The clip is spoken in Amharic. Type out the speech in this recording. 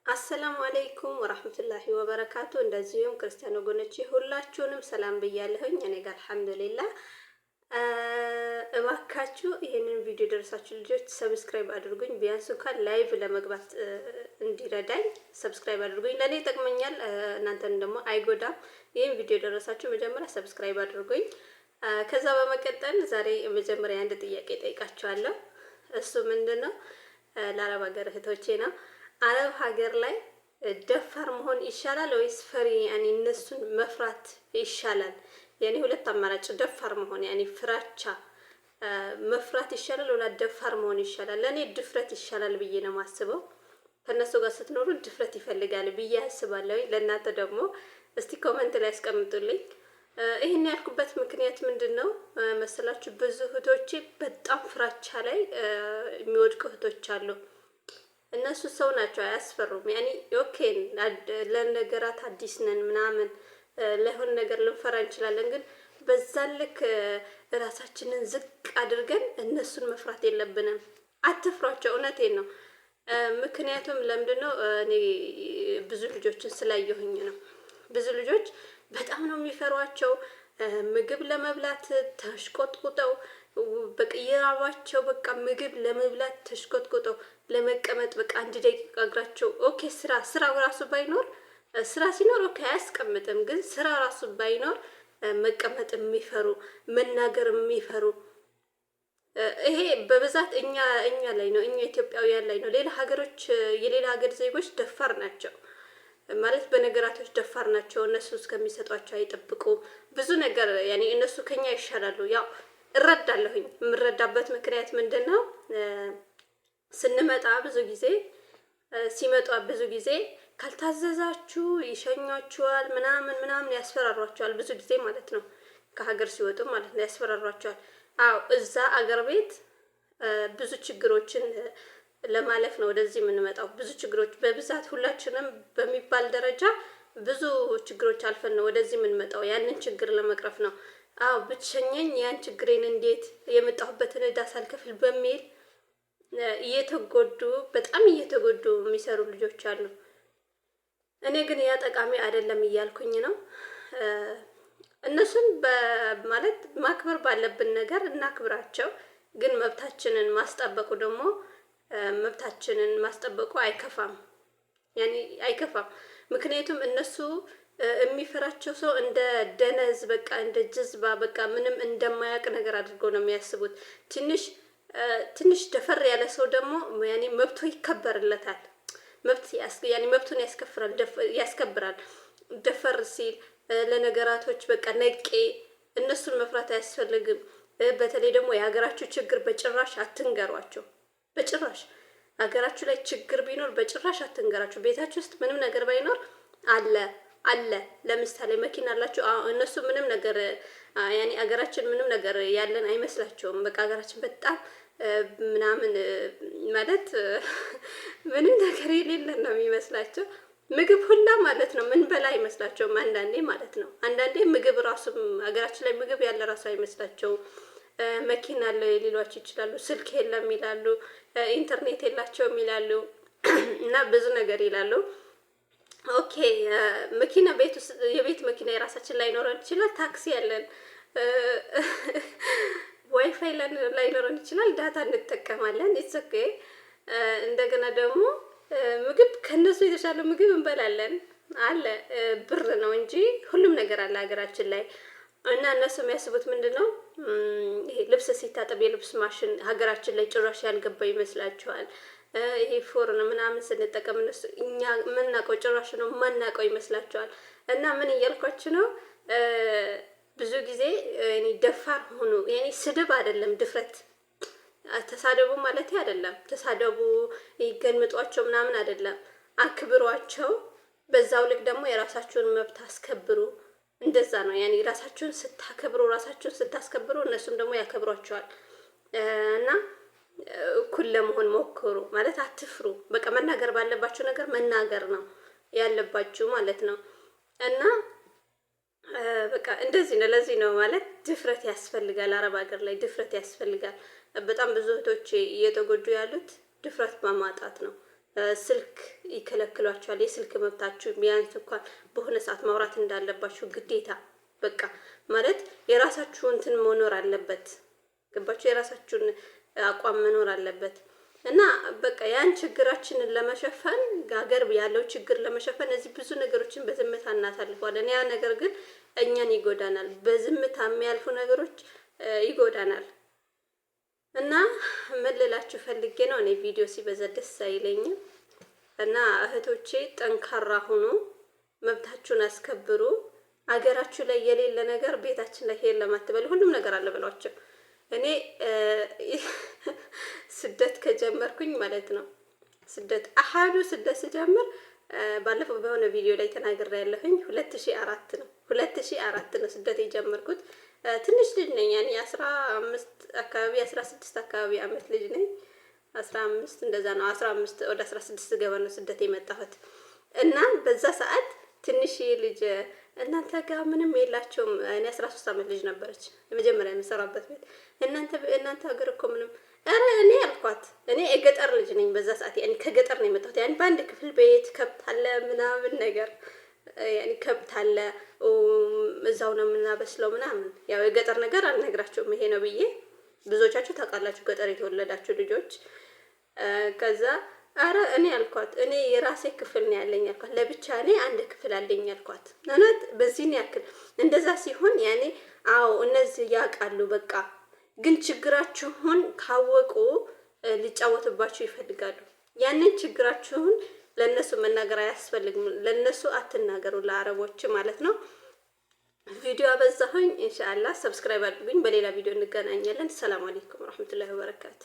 አሰላሙ አለይኩም ወራህመቱላሂ ወበረካቱ። እንደዚሁም ክርስቲያን ወገኖቼ ሁላችሁንም ሰላም ብያለሁኝ። እኔ ጋር አልሐምዱሊላህ። እባካችሁ ይሄንን ቪዲዮ ደረሳችሁ ልጆች ሰብስክራይብ አድርጉኝ። ቢያንስ እንኳን ላይቭ ለመግባት እንዲረዳኝ ሰብስክራይብ አድርጉኝ። ለኔ ይጠቅመኛል፣ እናንተን ደግሞ አይጎዳም። ይሄን ቪዲዮ ደረሳችሁ መጀመሪያ ሰብስክራይብ አድርጉኝ። ከዛ በመቀጠል ዛሬ መጀመሪያ አንድ ጥያቄ ጠይቃችኋለሁ። እሱ ምንድነው? ለአረብ ሀገር እህቶቼ ነው። አረብ ሀገር ላይ ደፋር መሆን ይሻላል ወይስ ፈሪ ያኔ እነሱን መፍራት ይሻላል? ያኔ ሁለት አማራጭ ደፋር መሆን ያኔ ፍራቻ መፍራት ይሻላል ወላ ደፋር መሆን ይሻላል? ለኔ ድፍረት ይሻላል ብዬ ነው የማስበው። ከነሱ ጋር ስትኖሩ ድፍረት ይፈልጋል ብዬ አስባለሁ። ለእናንተ ደግሞ እስቲ ኮሜንት ላይ አስቀምጡልኝ። ይሄን ያልኩበት ምክንያት ምንድነው መሰላችሁ? ብዙ እህቶቼ በጣም ፍራቻ ላይ የሚወድቁ እህቶች አሉ። እነሱ ሰው ናቸው፣ አያስፈሩም። ያኔ ኦኬ ለነገራት አዲስ ነን ምናምን ለሆነ ነገር ልንፈራ እንችላለን፣ ግን በዛን ልክ ራሳችንን ዝቅ አድርገን እነሱን መፍራት የለብንም። አትፍሯቸው፣ እውነቴን ነው። ምክንያቱም ለምንድነው እኔ ብዙ ልጆችን ስላየሁኝ ነው። ብዙ ልጆች በጣም ነው የሚፈሯቸው። ምግብ ለመብላት ተሽቆጥቁጠው በቃ የራባቸው በቃ ምግብ ለመብላት ተሽቆጥቁጠው ለመቀመጥ በቃ አንድ ደቂቃ እግራቸው ኦኬ ስራ ራሱ ባይኖር ስራ ሲኖር ኦኬ አያስቀምጥም፣ ግን ስራ ራሱ ባይኖር መቀመጥ የሚፈሩ መናገር የሚፈሩ ይሄ በብዛት እኛ ላይ ነው፣ እኛ ኢትዮጵያውያን ላይ ነው። ሌላ ሀገሮች የሌላ ሀገር ዜጎች ደፋር ናቸው ማለት በነገራቶች ደፋር ናቸው። እነሱ እስከሚሰጧቸው አይጠብቁም። ብዙ ነገር ያኔ እነሱ ከኛ ይሻላሉ። ያው እረዳለሁኝ። የምረዳበት ምክንያት ምንድነው? ስንመጣ ብዙ ጊዜ ሲመጣ ብዙ ጊዜ ካልታዘዛችሁ ይሸኟችኋል፣ ምናምን ያስፈራሯቸዋል። ብዙ ጊዜ ማለት ነው ከሀገር ሲወጡ ማለት ነው ያስፈራሯቸዋል። አዎ እዛ አገር ቤት ብዙ ችግሮችን ለማለፍ ነው ወደዚህ የምንመጣው። ብዙ ችግሮች በብዛት ሁላችንም በሚባል ደረጃ ብዙ ችግሮች አልፈን ነው ወደዚህ የምንመጣው። ያንን ችግር ለመቅረፍ ነው። አዎ ብትሸኘኝ ያን ችግሬን እንዴት የመጣሁበትን ዕዳ ሳልከፍል በሚል በጣም እየተጎዱ የሚሰሩ ልጆች አሉ። እኔ ግን ያ ጠቃሚ አይደለም እያልኩኝ ነው። እነሱን ማለት ማክበር ባለብን ነገር እናክብራቸው፣ ግን መብታችንን ማስጠበቁ ደግሞ መብታችንን ማስጠበቁ አይከፋም፣ ያኔ አይከፋም። ምክንያቱም እነሱ የሚፈራቸው ሰው እንደ ደነዝ በቃ እንደ ጅዝባ በቃ ምንም እንደማያውቅ ነገር አድርገው ነው የሚያስቡት። ትንሽ ደፈር ያለ ሰው ደግሞ ያኔ መብቱ ይከበርለታል። ያኔ መብቱን ያስከብራል። ደፈር ሲል ለነገራቶች በቃ ነቄ እነሱን መፍራት አያስፈልግም። በተለይ ደግሞ የሀገራችሁ ችግር በጭራሽ አትንገሯቸው። በጭራሽ ሀገራችሁ ላይ ችግር ቢኖር በጭራሽ አትንገራችሁ። ቤታችሁ ውስጥ ምንም ነገር ባይኖር አለ ለምሳሌ መኪና አላችሁ። እነሱ ምንም ነገር ያኔ ሀገራችን ምንም ነገር ያለን አይመስላቸውም። በቃ ሀገራችን በጣም ምናምን ማለት ምንም ነገር የሌለን ነው የሚመስላቸው። ምግብ ሁላ ማለት ነው ምን በላ አይመስላቸውም አንዳንዴ ማለት ነው። አንዳንዴ ምግብ ራሱ ሀገራችን ላይ ምግብ ያለ ራሱ አይመስላቸውም። መኪና አለው ሊሏቸው ይችላሉ። ስልክ የለም ይላሉ። ኢንተርኔት የላቸውም ይላሉ። እና ብዙ ነገር ይላሉ። ኦኬ መኪና የቤት መኪና የራሳችን ላይኖረን ይችላል። ታክሲ ያለን፣ ዋይፋይ ላይኖረን ይችላል። ዳታ እንጠቀማለን። ኢትስ ኦኬ። እንደገና ደግሞ ምግብ ከነሱ የተሻለ ምግብ እንበላለን። አለ ብር ነው እንጂ ሁሉም ነገር አለ ሀገራችን ላይ። እና እነሱ የሚያስቡት ምንድነው? ይሄ ልብስ ሲታጠብ የልብስ ማሽን ሀገራችን ላይ ጭራሽ ያልገባ ይመስላችኋል። ይሄ ፎርን ምናምን ስንጠቀም እነሱ እኛ የምናውቀው ጭራሽ ነው የማናውቀው ይመስላችኋል። እና ምን እያልኳችሁ ነው? ብዙ ጊዜ እኔ ደፋር ሆኑ። ያኔ ስድብ አይደለም ድፍረት። ተሳደቡ ማለት አይደለም። ተሳደቡ ይገንምጧቸው ምናምን አይደለም። አክብሯቸው። በዛው ልክ ደግሞ የራሳችሁን መብት አስከብሩ። እንደዛ ነው ያኔ ራሳችሁን ስታከብሩ፣ ራሳችሁን ስታስከብሩ እነሱም ደግሞ ያከብሯቸዋል። እና እኩል ለመሆን ሞክሩ ማለት አትፍሩ። በቃ መናገር ባለባችሁ ነገር መናገር ነው ያለባችሁ ማለት ነው። እና በቃ እንደዚህ ነው። ለዚህ ነው ማለት ድፍረት ያስፈልጋል። አረብ ሀገር ላይ ድፍረት ያስፈልጋል። በጣም ብዙ እህቶች እየተጎዱ ያሉት ድፍረት በማጣት ነው። ስልክ ይከለክሏቸዋል። የስልክ መብታችሁ ቢያንስ እንኳን በሆነ ሰዓት ማውራት እንዳለባችሁ ግዴታ በቃ ማለት የራሳችሁ እንትን መኖር አለበት። ገባችሁ? የራሳችሁን አቋም መኖር አለበት። እና በቃ ያን ችግራችንን ለመሸፈን ሀገር ያለው ችግር ለመሸፈን እዚህ ብዙ ነገሮችን በዝምታ እናሳልፈዋለን። ያ ነገር ግን እኛን ይጎዳናል። በዝምታ የሚያልፉ ነገሮች ይጎዳናል። እና ምን ልላችሁ ፈልጌ ነው፣ እኔ ቪዲዮ ሲበዛ ደስ አይለኝም። እና እህቶቼ ጠንካራ ሁኑ፣ መብታችሁን አስከብሩ። አገራችሁ ላይ የሌለ ነገር ቤታችን ላይ የለም አትበሉ። ሁሉም ነገር አለ ብሏቸው። እኔ ስደት ከጀመርኩኝ ማለት ነው ስደት ስጀምር ባለፈው በሆነ ቪዲዮ ላይ ተናግሬ ያለሁኝ 2004 ነው 2004 ነው ስደት የጀመርኩት። ትንሽ ልጅ ነኝ ያኔ 15 አካባቢ 16 አካባቢ አመት ልጅ ነኝ። 15 እንደዛ ነው 15 ወደ 16 ገባ ነው ስደት የመጣሁት። እና በዛ ሰዓት ትንሽ ልጅ እናንተ ጋር ምንም የላቸውም። እኔ 13 አመት ልጅ ነበረች የመጀመሪያ የምሰራበት ቤት። እናንተ ሀገር እኮ ምንም እኔ አልኳት። እኔ የገጠር ልጅ ነኝ በዛ ሰዓት ያኔ ከገጠር ነው የመጣሁት። ያኔ በአንድ ክፍል ቤት ከብት አለ ምናምን ነገር ያኔ ከብት አለ እዛው ነው የምናበስለው ምናምን። ያው የገጠር ነገር አልነግራችሁም ይሄ ነው ብዬ ብዙዎቻችሁ ታውቃላችሁ ገጠር የተወለዳችሁ ልጆች። ከዛ አረ እኔ አልኳት እኔ የራሴ ክፍል ነው ያለኝ አልኳት። ለብቻ እኔ አንድ ክፍል አለኝ አልኳት። እውነት በዚህን ያክል እንደዛ ሲሆን ያኔ አዎ እነዚህ ያውቃሉ በቃ። ግን ችግራችሁን ካወቁ ሊጫወቱባችሁ ይፈልጋሉ። ያንን ችግራችሁን ለነሱ መናገር አያስፈልግም። ለነሱ አትናገሩ፣ ለአረቦች ማለት ነው። ቪዲዮ አበዛሁኝ። ኢንሻአላህ ሰብስክራይብ አድርጉኝ። በሌላ ቪዲዮ እንገናኛለን። ሰላም አለይኩም ወራህመቱላሂ ወበረካቱ።